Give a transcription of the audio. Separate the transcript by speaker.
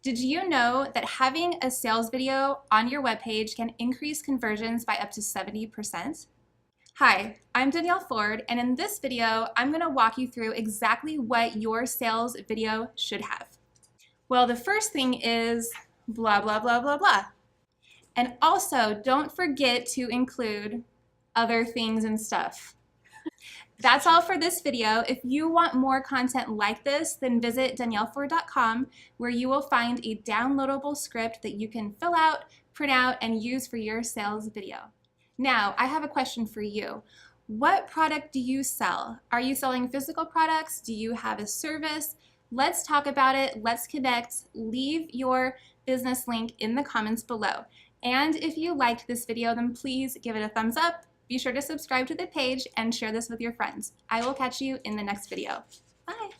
Speaker 1: Did you know that having a sales video on your webpage can increase conversions by up to 70%? Hi, I'm Danielle Ford, and in this video, I'm going to walk you through exactly what your sales video should have. Well, the first thing is blah, blah, blah, blah, blah. And also, don't forget to include other things and stuff. That's all for this video. If you want more content like this, then visit danielleford.com, where you will find a downloadable script that you can fill out, print out, and use for your sales video. Now, I have a question for you. What product do you sell? Are you selling physical products? Do you have a service? Let's talk about it. Let's connect. Leave your business link in the comments below. And if you liked this video, then please give it a thumbs up. Be sure to subscribe to the page and share this with your friends. I will catch you in the next video. Bye.